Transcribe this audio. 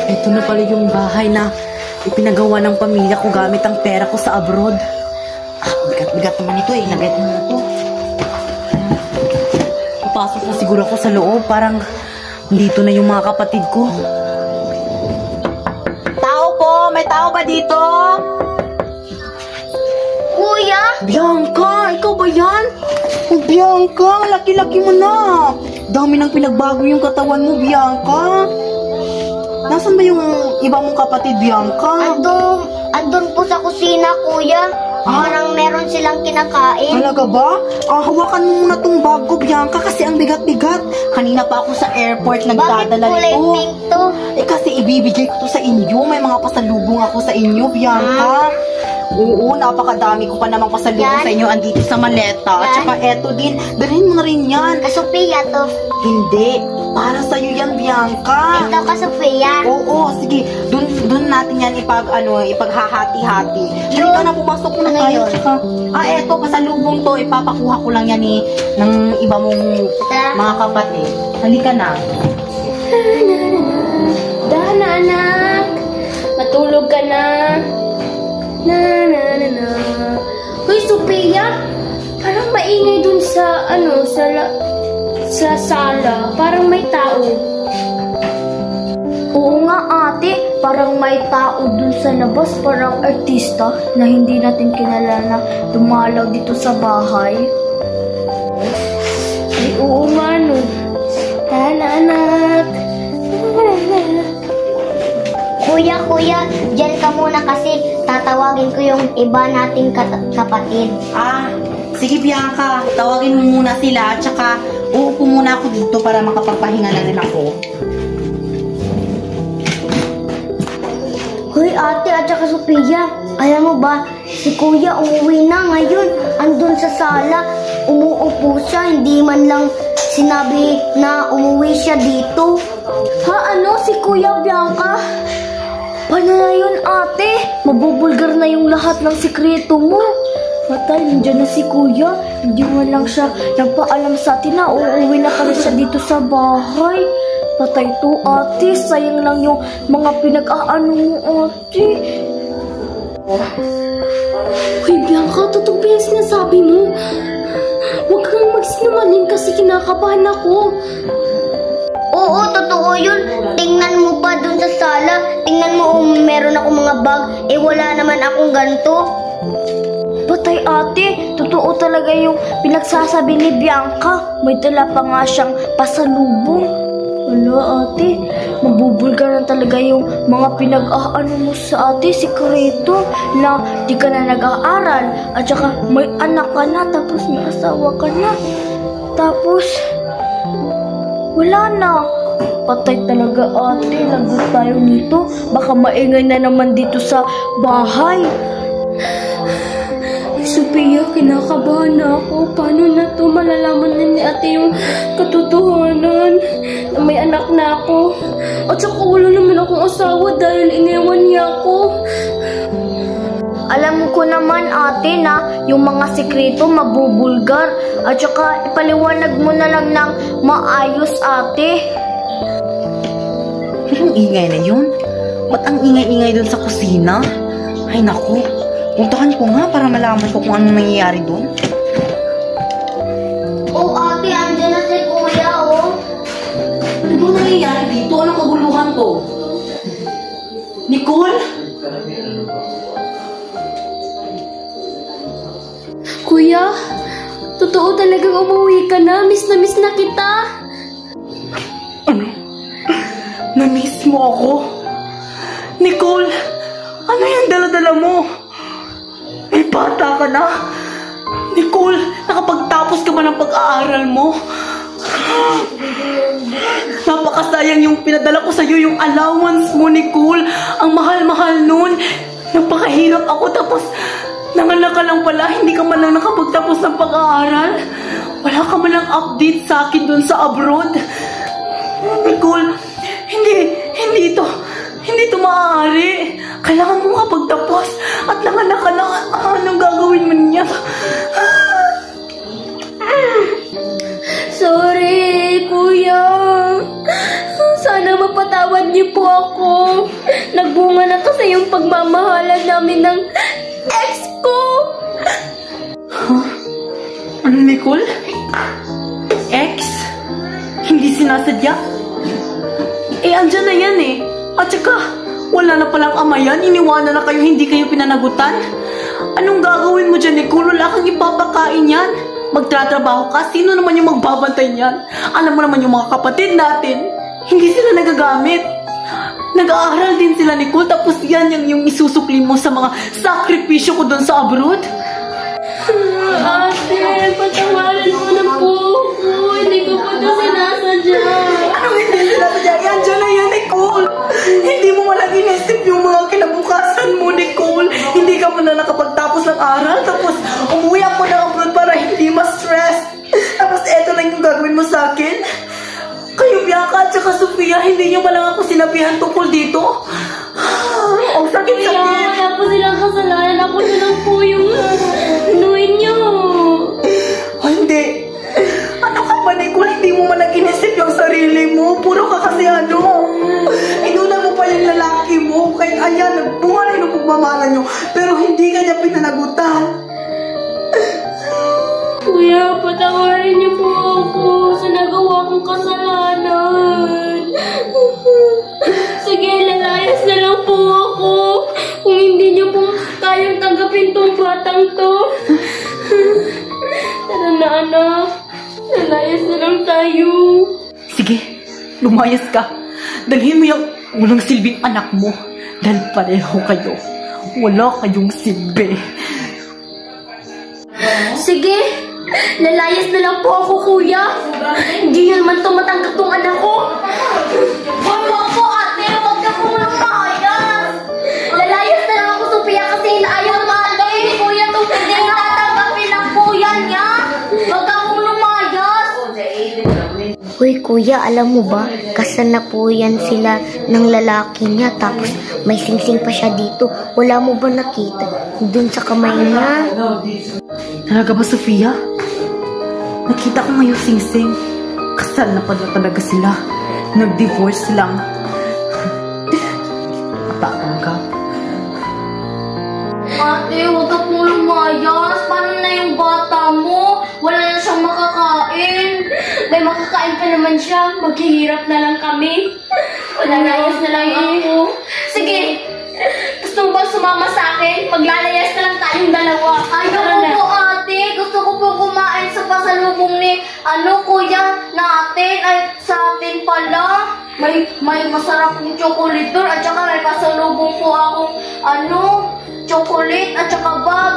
Ito na pala yung bahay na ipinagawa ng pamilya ko gamit ang pera ko sa abroad. Bigat naman ito eh. Nagayat mo na ito. Papasok na siguro ako sa loob. Parang dito na yung mga kapatid ko. Tao po! May tao ba dito? Kuya? Bianca! Ikaw ba yan? Oh, Bianca! Laki-laki mo na! Dami nang pinagbago yung katawan mo, Bianca. Nasaan ba yung iba mong kapatid, Bianca? Andun po sa kusina, kuya. Parang meron silang kinakain. Talaga ba? Hawakan mo muna tong bag ko, Bianca, kasi ang bigat-bigat. Kanina pa ako sa airport nagdadala nito. Bakit kulay pink to? Kasi ibibigay ko to sa inyo. May mga pasalubong ako sa inyo, Bianca. Oo, napakadami ko pa namang pasalubong sa inyo. Andito sa maleta. At saka eto din. Dalhin mo na rin yan. Ka Sophia to. Hindi. Para sa'yo yan, Bianca. Ito ka Sophia. Oo, sige. Dun natin yan ipaghahati-hati. Hindi ka na pumasok na tayo. Eto, pasalubong to. Ipapakuha ko lang yan ng iba mong mga kapatid. Halika na. Dana, anak. Matulog ka na. Na. Hoy, Sophia. Parang maingay dun sa sala. Parang may tao. Oo nga, ate. Parang may tao dun sa labas. Parang artista na hindi natin kilala na dumalaw dito sa bahay. Ay, oo nga, no. Anak. Kuya, dyan ka muna kasi tatawagin ko yung iba nating kapatid. Sige Bianca, tawagin mo muna sila, tsaka uupo muna ako dito para makapagpahinga na rin ako. Hoy ate at saka Sophia, alam mo ba, si kuya umuwi na ngayon, andun sa sala, umuupo siya, hindi man lang sinabi na umuwi siya dito. Si Kuya Bianca? Paano na yun ate? Mabubulgar na yung lahat ng sikreto mo. Patay, nandiyan na si Kuya. Hindi man lang siya nagpaalam sa atin na uuwi na pala siya dito sa bahay. Patay to ate, sayang lang yung mga pinag-aano mo ate. Hoy Bianca, totoo ba yung sinasabi mo? Huwag kang magsinungaling kasi kinakabahan ako. Oo, totoo yun. Tingnan mo pa dun sa sala. Tingnan mo, meron ako mga bag. Wala naman akong ganito. Patay ate, totoo talaga yung pinagsasabi ni Bianca. May dala pa nga siyang pasalubong. Wala ate, mabubulgar na talaga yung mga pinag-aano mo sa ate, sikreto, na di ka na nag-aaral, at saka may anak ka na, tapos may asawa ka na, tapos wala na. Patay talaga ate, lagot tayo nito, baka maingay na naman dito sa bahay. Sophia, kinakabahan na ako. Paano na to? Malalaman na ni ate yung katotohanan na may anak na ako. At saka wala naman akong asawa dahil iniwan niya ako. Alam ko naman ate na yung mga sikreto mabubulgar. At saka ipaliwanag mo na lang ng maayos ate. Anong ingay na yun? Ba't ang ingay-ingay dun sa kusina? Ay naku. Puntahan ko nga para malaman ko kung anong nangyayari doon. Ate, andyan na si Kuya, Ano ba nangyayari dito? Anong kaguluhan to? Nicole? Kuya, totoo talagang umuwi ka na. Miss na kita. Ano? Na-miss mo ako? Nicole, ano yung dala-dala mo? May bata ka na? Nicole, nakapagtapos ka ba ng pag-aaral mo? Napakasayang yung pinadala ko sa'yo, yung allowance mo, Nicole. Ang mahal-mahal nun. Napakahirap ako, tapos nanganak ka lang pala. Hindi ka man lang nakapagtapos ng pag-aaral. Wala ka man lang update sa akin dun sa abroad. Nicole, hindi ito maaari. Kailangan mo kapagtapos at nanganak ka na. Anong gagawin mo niya? Sorry, Kuya. Sana niyo po ako. Nagbunga na kasi yung pagmamahalan namin ng ex ko. Huh? Ano, Nicole? Ex? Hindi sinasadya? Andyan na yan eh. At saka, wala na palang ama yan. Iniwanan na kayo, hindi kayo pinanagutan. Anong gagawin mo dyan, Nicole? Wala kang ipapakain yan. Magtatrabaho ka, sino naman yung magbabantay niyan? Alam mo naman yung mga kapatid natin, hindi sila nagagamit. Nag-aaral din sila, Nicole, tapos yan yung isusukli mo sa mga sakripisyo ko doon sa abroad. Ate, patawarin mo na po ako. Hindi ko po ito sinasadya. Anong hindi sinasadya? Yan dyan na yan, Nicole. Hindi mo malang inisip yung mga kinabukasan mo, Nicole. Hindi ka muna nakapagtapos ng aral, tapos umuwi ako ng abroad para hindi ma-stress. Tapos eto lang yung gagawin mo sa akin. Kayo, Bianca at saka Sofia, hindi nyo malang ako sinabihan tungkol dito. Ang sakit-sakit. Wala po silang kasalanan. Ako na lang po yung nuin nyo. Hindi. Ano ka ba, Nicole? Hindi mo man nag-inisip yung sarili mo. Puro ka kasi ano. Inuna mo pa yung lalaki mo. Kahit ayan, nagbunga na yung pagmamahalan nyo. Pero hindi ka niya pinanagutan. Kuya, patawarin niyo po ako sa nagawa kong kasalanan. Sige, lalayas na lang po ako. Kung hindi niyo po kayang tanggapin tong batang to. Tara na, anak. Lalayas na lang tayo. Sige, lumayas ka. Dalhin mo yung walang silbing anak mo. Dahil pareho kayo. Wala kayong silbi. Sige, lalayas na lang po ako, kuya. Hindi nyo naman tumatanggap tong anak ko. Wag po, ate. Wag ka po lumayas. Lalayas na lang ako, Sophia, kasi ayaw matanggapin ni kuya itong hindi tatanggapin ng kuya niya. Wag ka po lumayas. Hoy kuya, alam mo ba, kasal na po yan sila ng lalaki niya, tapos may singsing pa siya dito. Wala mo ba nakita? Dun sa kamay niya. Talaga ba, Sofia? Nakita ko ngayon sing-sing. Kasal na pala talaga sila. Nag-divorce lang. Matanggap. Ate, huwag ka po lumayas. Paano na yung bata mo? Wala na siyang makakain. May makakain pa naman siya. Maghihirap na lang kami. Lalayas na lang ako. Sige, gusto mo bang sumama sa akin? Maglalayas na lang tayong dalawa. Ayaw po, ate. Gusto ko po kumain sa pasalubong ni kuya natin. Ay, sa atin pala. May masarap yung chocolate doon. At saka may pasalubong po akong chocolate at saka bag.